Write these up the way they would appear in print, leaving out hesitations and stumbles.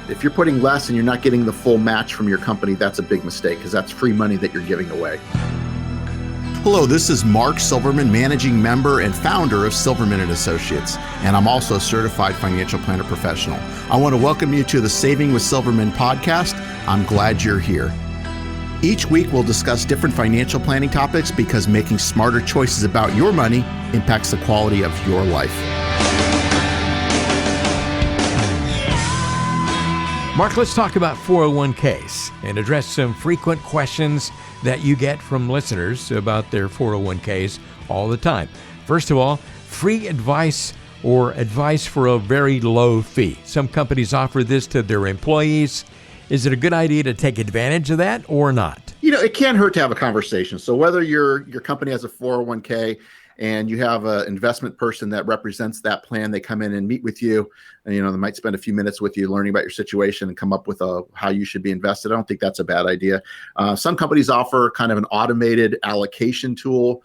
If you're putting less and you're not getting the full match from your company, that's a big mistake because that's free money that you're giving away. Hello, this is Mark Silverman, managing member and founder of Silverman & Associates, and I'm also a certified financial planner professional. I want to welcome you to the Saving with Silverman podcast. I'm glad you're here. Each week, we'll discuss different financial planning topics because making smarter choices about your money impacts the quality of your life. Mark, let's talk about 401ks and address some frequent questions that you get from listeners about their 401ks all the time. First of all, free advice or advice for a very low fee. Some companies offer this to their employees. Is it a good idea to take advantage of that or not? You know, it can't hurt to have a conversation. So whether your company has a 401k and you have an investment person that represents that plan, they come in and meet with you, and they might spend a few minutes with you learning about your situation and come up with how you should be invested. I don't think that's a bad idea. Some companies offer kind of an automated allocation tool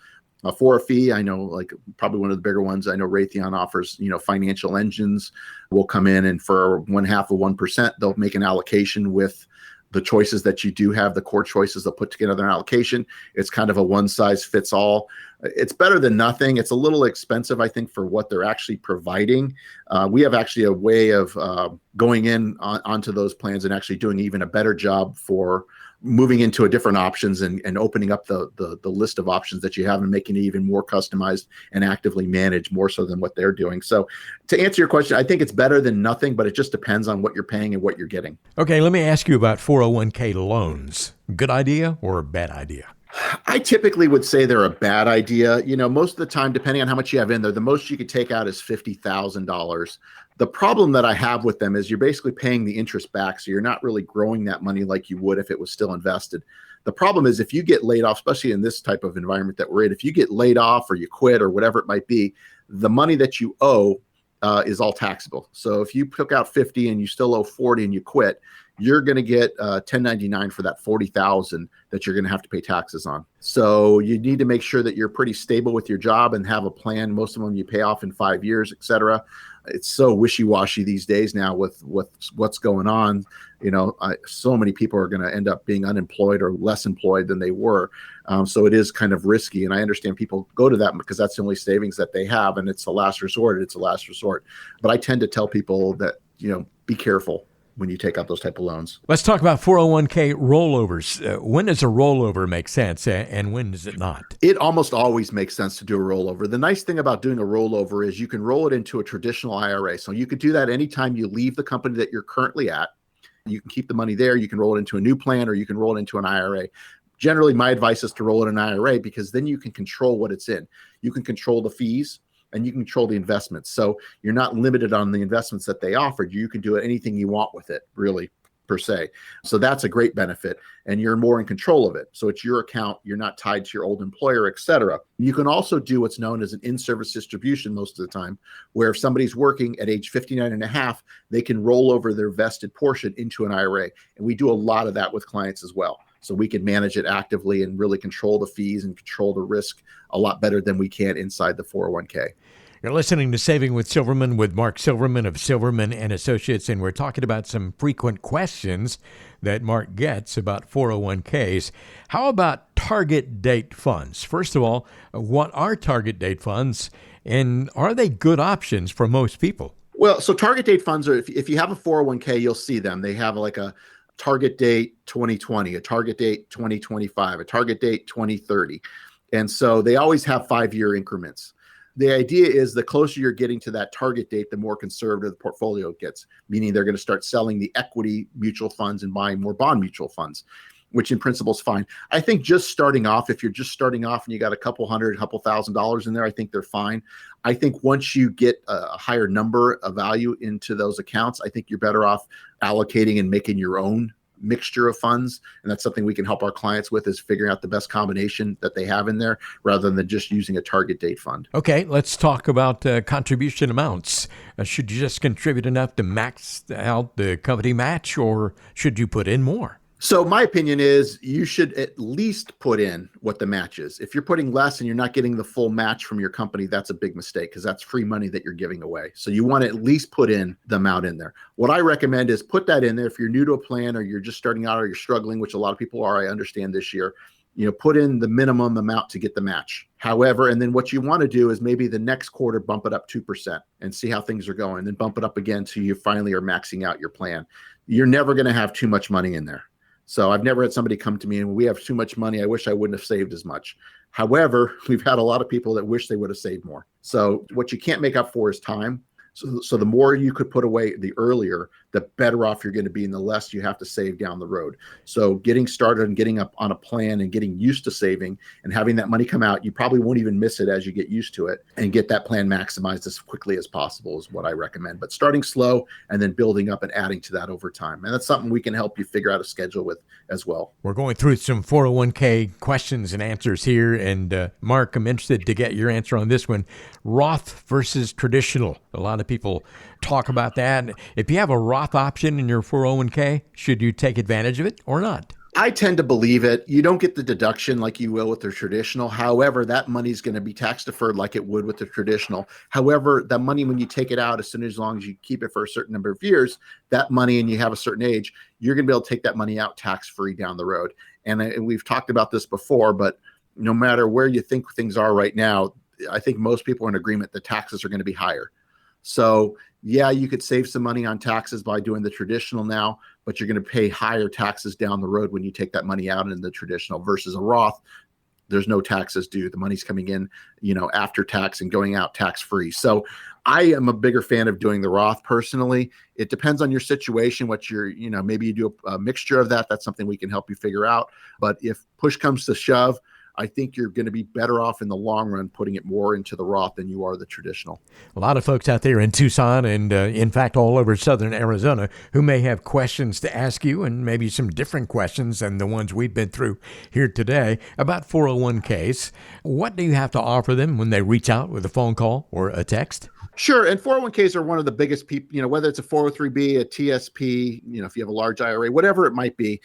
for a fee. I know, like probably one of the bigger ones, I know Raytheon offers, financial engines will come in and for 0.5%, they'll make an allocation with the choices that you do have, the core choices, they'll put together an allocation. It's kind of a one size fits all. It's better than nothing. It's a little expensive, I think, for what they're actually providing. We have actually a way of going in onto those plans and actually doing even a better job for moving into a different options and opening up the list of options that you have and making it even more customized and actively managed more so than what they're doing. So to answer your question, I think it's better than nothing, but it just depends on what you're paying and what you're getting. Okay, let me ask you about 401k loans. Good idea or a bad idea? I typically would say they're a bad idea. Most of the time, depending on how much you have in there, the most you could take out is $50,000. The problem that I have with them is you're basically paying the interest back. So you're not really growing that money like you would if it was still invested. The problem is if you get laid off, especially in this type of environment that we're in, if you get laid off or you quit or whatever it might be, the money that you owe is all taxable. So if you took out 50 and you still owe 40 and you quit, you're going to get 1099 for that 40,000 that you're going to have to pay taxes on. So you need to make sure that you're pretty stable with your job and have a plan. Most of them you pay off in 5 years, et cetera. It's so wishy-washy these days now with what's going on. So many people are going to end up being unemployed or less employed than they were. So it is kind of risky. And I understand people go to that because that's the only savings that they have. And it's a last resort. But I tend to tell people that, be careful when you take out those type of loans. Let's talk about 401k rollovers. When does a rollover make sense and when does it not? It almost always makes sense to do a rollover. The nice thing about doing a rollover is you can roll it into a traditional IRA. So you could do that anytime you leave the company that you're currently at. You can keep the money there. You can roll it into a new plan or you can roll it into an IRA. Generally, my advice is to roll it in an IRA because then you can control what it's in. You can control the fees and you can control the investments. So you're not limited on the investments that they offered. You can do anything you want with it, really, per se. So that's a great benefit, and you're more in control of it. So it's your account. You're not tied to your old employer, et cetera. You can also do what's known as an in-service distribution most of the time, where if somebody's working at age 59 and a half, they can roll over their vested portion into an IRA. And we do a lot of that with clients as well. So we can manage it actively and really control the fees and control the risk a lot better than we can inside the 401k. You're listening to Saving with Silverman with Mark Silverman of Silverman & Associates, and we're talking about some frequent questions that Mark gets about 401ks. How about target date funds? First of all, what are target date funds, and are they good options for most people? Well, so target date funds are, if you have a 401k, you'll see them. They have like a target date 2020, a target date 2025, a target date 2030. And so they always have 5-year increments. The idea is the closer you're getting to that target date, the more conservative the portfolio gets, meaning they're going to start selling the equity mutual funds and buying more bond mutual funds, which in principle is fine. I think just starting off, if you're just starting off and you got a couple $1,000 in there, I think they're fine. I think once you get a higher number of value into those accounts, I think you're better off allocating and making your own mixture of funds. And that's something we can help our clients with, is figuring out the best combination that they have in there rather than just using a target date fund. Okay, let's talk about contribution amounts. Should you just contribute enough to max out the company match, or should you put in more? So my opinion is you should at least put in what the match is. If you're putting less and you're not getting the full match from your company, that's a big mistake because that's free money that you're giving away. So you want to at least put in the amount in there. What I recommend is put that in there. If you're new to a plan or you're just starting out or you're struggling, which a lot of people are, I understand this year, put in the minimum amount to get the match. However, and then what you want to do is maybe the next quarter bump it up 2% and see how things are going, then bump it up again till you finally are maxing out your plan. You're never going to have too much money in there. So I've never had somebody come to me and we have too much money. I wish I wouldn't have saved as much. However, we've had a lot of people that wish they would have saved more. So what you can't make up for is time. So the more you could put away the earlier, the better off you're going to be and the less you have to save down the road. So getting started and getting up on a plan and getting used to saving and having that money come out, you probably won't even miss it as you get used to it, and get that plan maximized as quickly as possible is what I recommend. But starting slow and then building up and adding to that over time. And that's something we can help you figure out a schedule with as well. We're going through some 401k questions and answers here. And Mark, I'm interested to get your answer on this one. Roth versus traditional. A lot of people talk about that. If you have a Roth option in your 401k, should you take advantage of it or not? I tend to believe it. You don't get the deduction like you will with the traditional. However, that money is going to be tax deferred like it would with the traditional. However, that money, when you take it out, as long as you keep it for a certain number of years, that money, and you have a certain age, you're going to be able to take that money out tax free down the road. And we've talked about this before, but no matter where you think things are right now, I think most people are in agreement that taxes are going to be higher. So yeah, you could save some money on taxes by doing the traditional now, but you're going to pay higher taxes down the road when you take that money out in the traditional versus a Roth. There's no taxes due. The money's coming in, after tax and going out tax free. So I am a bigger fan of doing the Roth personally. It depends on your situation, what maybe you do a mixture of that. That's something we can help you figure out. But if push comes to shove, I think you're going to be better off in the long run putting it more into the Roth than you are the traditional. A lot of folks out there in Tucson and, in fact, all over southern Arizona who may have questions to ask you, and maybe some different questions than the ones we've been through here today about 401ks. What do you have to offer them when they reach out with a phone call or a text? Sure. And 401ks are one of the biggest people, whether it's a 403B, a TSP, if you have a large IRA, whatever it might be,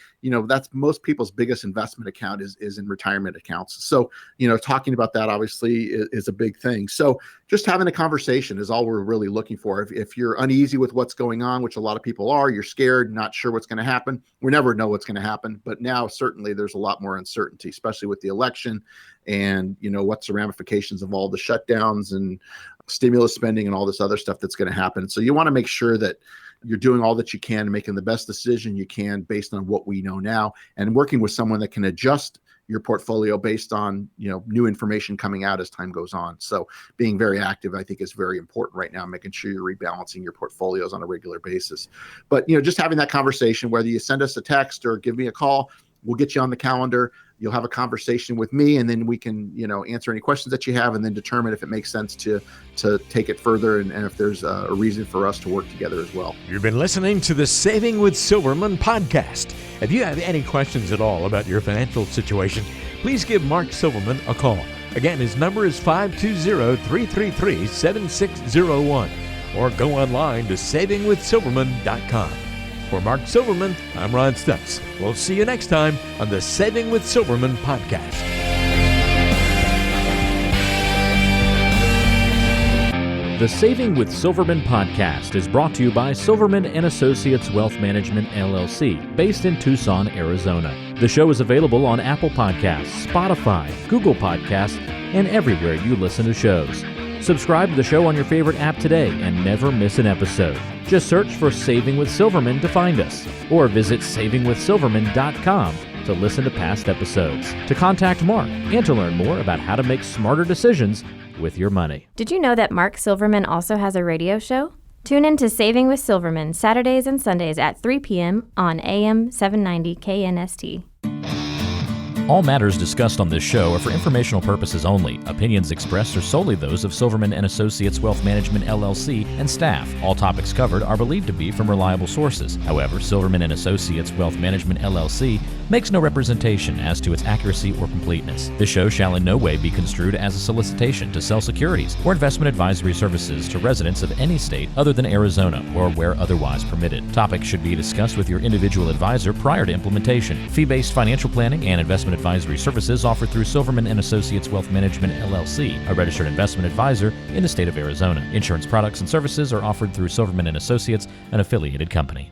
that's most people's biggest investment account is in retirement accounts. So, talking about that obviously is a big thing. So just having a conversation is all we're really looking for. If you're uneasy with what's going on, which a lot of people are, you're scared, not sure what's going to happen. We never know what's going to happen. But now certainly there's a lot more uncertainty, especially with the election and, what's the ramifications of all the shutdowns and stimulus spending and all this other stuff that's going to happen. So you want to make sure that you're doing all that you can and making the best decision you can based on what we know now, and working with someone that can adjust your portfolio based on, new information coming out as time goes on. So being very active, I think, is very important right now, making sure you're rebalancing your portfolios on a regular basis. But, just having that conversation, whether you send us a text or give me a call, we'll get you on the calendar. You'll have a conversation with me, and then we can, answer any questions that you have, and then determine if it makes sense to take it further, and if there's a reason for us to work together as well. You've been listening to the Saving with Silverman podcast. If you have any questions at all about your financial situation, please give Mark Silverman a call. Again, his number is 520-333-7601, or go online to savingwithsilverman.com. For Mark Silverman, I'm Ron Stutz. We'll see you next time on the Saving with Silverman podcast. The Saving with Silverman podcast is brought to you by Silverman & Associates Wealth Management, LLC, based in Tucson, Arizona. The show is available on Apple Podcasts, Spotify, Google Podcasts, and everywhere you listen to shows. Subscribe to the show on your favorite app today and never miss an episode. Just search for Saving with Silverman to find us, or visit savingwithsilverman.com to listen to past episodes, to contact Mark, and to learn more about how to make smarter decisions with your money. Did you know that Mark Silverman also has a radio show? Tune in to Saving with Silverman Saturdays and Sundays at 3 p.m. on AM 790 KNST. All matters discussed on this show are for informational purposes only. Opinions expressed are solely those of Silverman & Associates Wealth Management LLC and staff. All topics covered are believed to be from reliable sources. However, Silverman & Associates Wealth Management LLC makes no representation as to its accuracy or completeness. This show shall in no way be construed as a solicitation to sell securities or investment advisory services to residents of any state other than Arizona or where otherwise permitted. Topics should be discussed with your individual advisor prior to implementation. Fee-based financial planning and investment advisory services offered through Silverman & Associates Wealth Management LLC, a registered investment advisor in the state of Arizona. Insurance products and services are offered through Silverman & Associates, an affiliated company.